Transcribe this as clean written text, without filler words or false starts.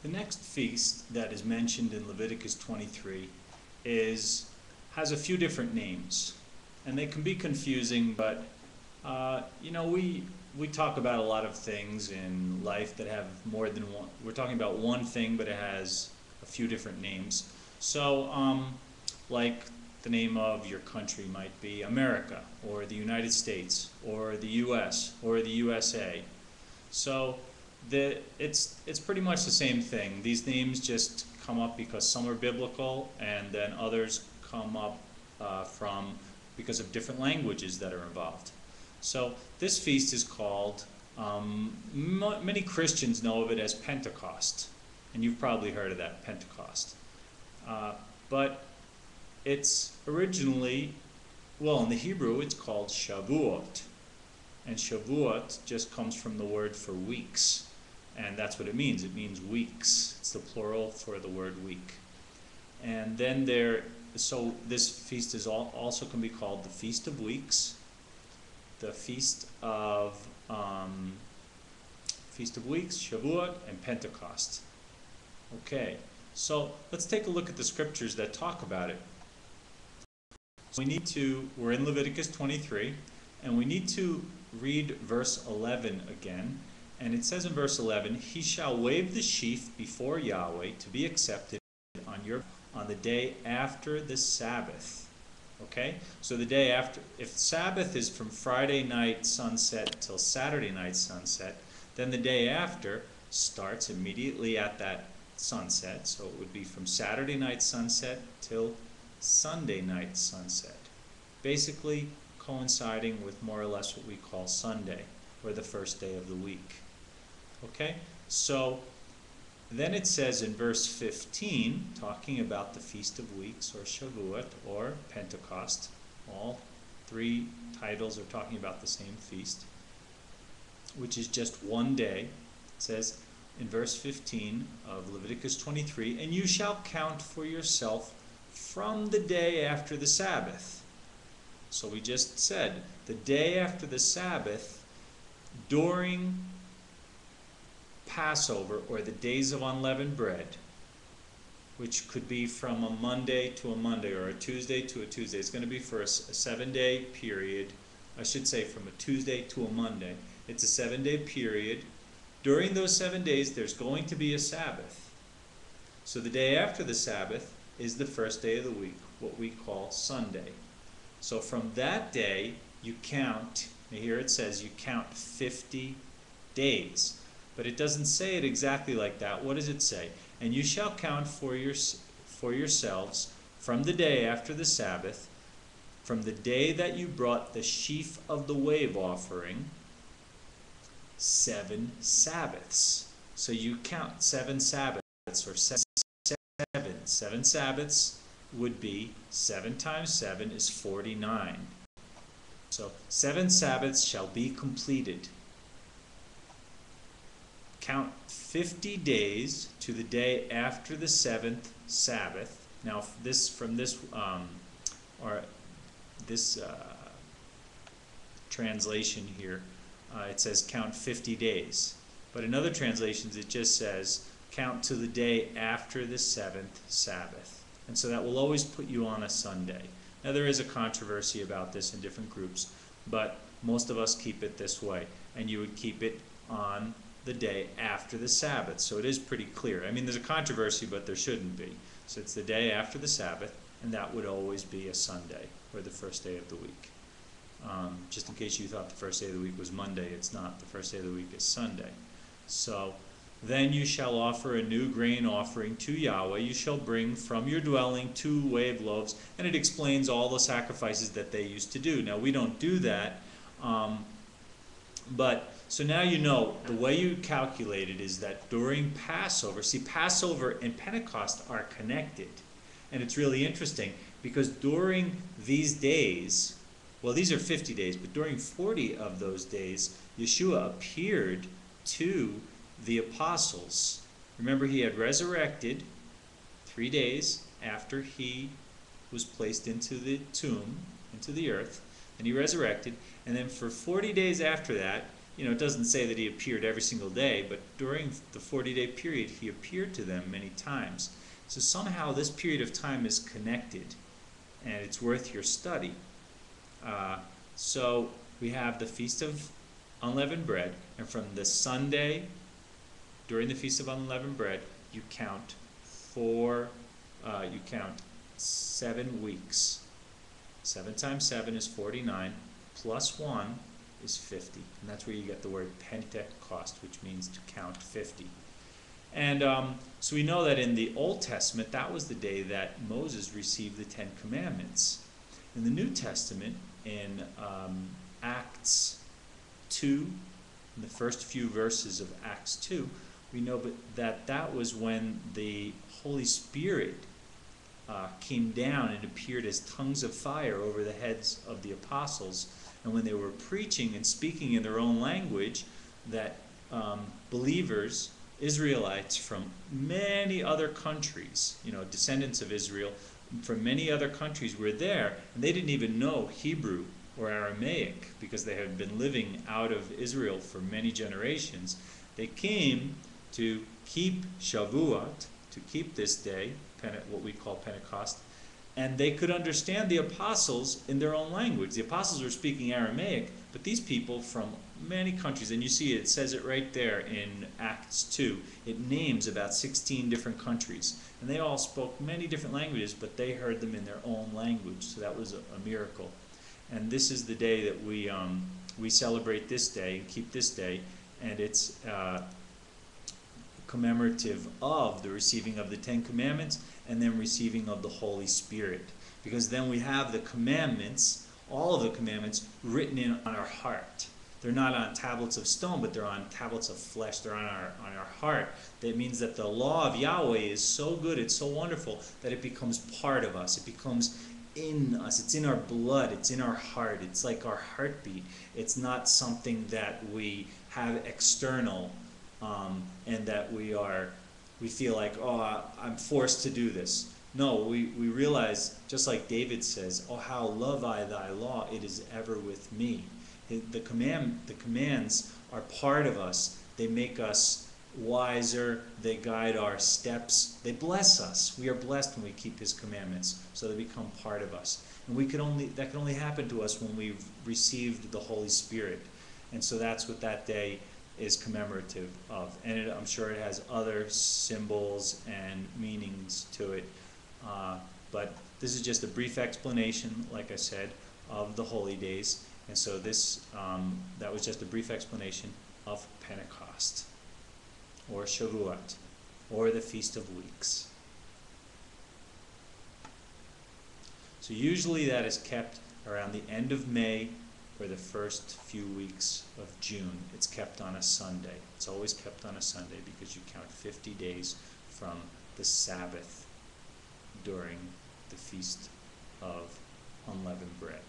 The next feast that is mentioned in Leviticus 23 has a few different names, and they can be confusing, but we talk about a lot of things in life that have more than one. We're talking about one thing, but it has a few different names. So, like the name of your country might be America, or the United States, or the U.S., or the USA. So it's pretty much the same thing. These names just come up because some are biblical, and then others come up because of different languages that are involved. So this feast is called, many Christians know of it as Pentecost, and you've probably heard of that, Pentecost. But it's originally, well, in the Hebrew it's called Shavuot. And Shavuot just comes from the word for weeks. And that's what it means. It means weeks. It's the plural for the word week. And then so this feast is also can be called the Feast of Weeks, the Feast of Weeks, Shavuot, and Pentecost. Okay, so let's take a look at the scriptures that talk about it. So we're in Leviticus 23, and we need to read verse 11 again. And it says in verse 11, "He shall wave the sheaf before Yahweh to be accepted on the day after the Sabbath." Okay? So the day after, if Sabbath is from Friday night sunset till Saturday night sunset, then the day after starts immediately at that sunset. So it would be from Saturday night sunset till Sunday night sunset. Basically coinciding with more or less what we call Sunday, or the first day of the week. Okay? So then it says in verse 15, talking about the Feast of Weeks, or Shavuot, or Pentecost. All three titles are talking about the same feast, which is just one day. It says in verse 15 of Leviticus 23, "And you shall count for yourself from the day after the Sabbath." So we just said, the day after the Sabbath, during Passover, or the Days of Unleavened Bread, which could be from a Monday to a Monday, or a Tuesday to a Tuesday. It's going to be for a 7-day period. I should say from a Tuesday to a Monday. It's a 7-day period. During those 7 days, there's going to be a Sabbath. So the day after the Sabbath is the first day of the week, what we call Sunday. So from that day, you count, here it says you count 50 days. But it doesn't say it exactly like that. What does it say? "And you shall count for yourselves from the day after the Sabbath, from the day that you brought the sheaf of the wave offering, 7 Sabbaths." So you count 7 Sabbaths, or 7. 7 Sabbaths would be 7 times 7 is 49. So 7 Sabbaths shall be completed. Count 50 days to the day after the 7th Sabbath. Now, translation here, it says count 50 days. But in other translations, it just says count to the day after the 7th Sabbath. And so that will always put you on a Sunday. Now, there is a controversy about this in different groups, but most of us keep it this way. And you would keep it on the day after the Sabbath. So it is pretty clear. I mean, there's a controversy, but there shouldn't be. So it's the day after the Sabbath, and that would always be a Sunday, or the first day of the week. Just in case you thought the first day of the week was Monday, it's not. The first day of the week is Sunday. So then you shall offer a new grain offering to Yahweh. You shall bring from your dwelling 2 wave loaves. And it explains all the sacrifices that they used to do. Now, we don't do that, so now you know the way you calculate it is that during Passover, see, Passover and Pentecost are connected. And it's really interesting because during these days, well, these are 50 days, but during 40 of those days, Yeshua appeared to the apostles. Remember, he had resurrected 3 days after he was placed into the tomb, into the earth, and he resurrected. And then for 40 days after that, it doesn't say that he appeared every single day, but during the 40-day period, he appeared to them many times. So somehow this period of time is connected, and it's worth your study. So we have the Feast of Unleavened Bread, and from the Sunday during the Feast of Unleavened Bread, you count 7 weeks. 7 times 7 is 49, plus 1 is 50. And that's where you get the word Pentecost, which means to count 50. And so we know that in the Old Testament, that was the day that Moses received the 10 Commandments. In the New Testament, in Acts 2, in the first few verses of Acts 2, we know that was when the Holy Spirit came down and appeared as tongues of fire over the heads of the apostles. And when they were preaching and speaking in their own language, that believers, Israelites from many other countries, descendants of Israel from many other countries were there, and they didn't even know Hebrew or Aramaic because they had been living out of Israel for many generations. They came to keep Shavuot, to keep this day, what we call Pentecost, and they could understand the apostles in their own language. The apostles were speaking Aramaic, but these people from many countries, and you see it says it right there in Acts 2, it names about 16 different countries, and they all spoke many different languages, but they heard them in their own language, so that was a miracle. And this is the day that we celebrate this day, keep this day, and it's commemorative of the receiving of the 10 Commandments and then receiving of the Holy Spirit. Because then we have the commandments, all of the commandments, written on our heart. They're not on tablets of stone, but they're on tablets of flesh. They're on our heart. That means that the law of Yahweh is so good, it's so wonderful, that it becomes part of us. It becomes in us. It's in our blood. It's in our heart. It's like our heartbeat. It's not something that we have external, and that we feel like, oh, I'm forced to do this. No, we realize, just like David says, oh, how love I thy law, it is ever with me. The commands are part of us. They make us wiser. They guide our steps. They bless us. We are blessed when we keep his commandments, so they become part of us. And that can only happen to us when we've received the Holy Spirit. And so that's what that day is commemorative of. And I'm sure it has other symbols and meanings to it. But this is just a brief explanation, like I said, of the holy days. And so that was just a brief explanation of Pentecost, or Shavuot, or the Feast of Weeks. So usually that is kept around the end of May or the first few weeks of June. It's kept on a Sunday. It's always kept on a Sunday because you count 50 days from the Sabbath during the Feast of Unleavened Bread.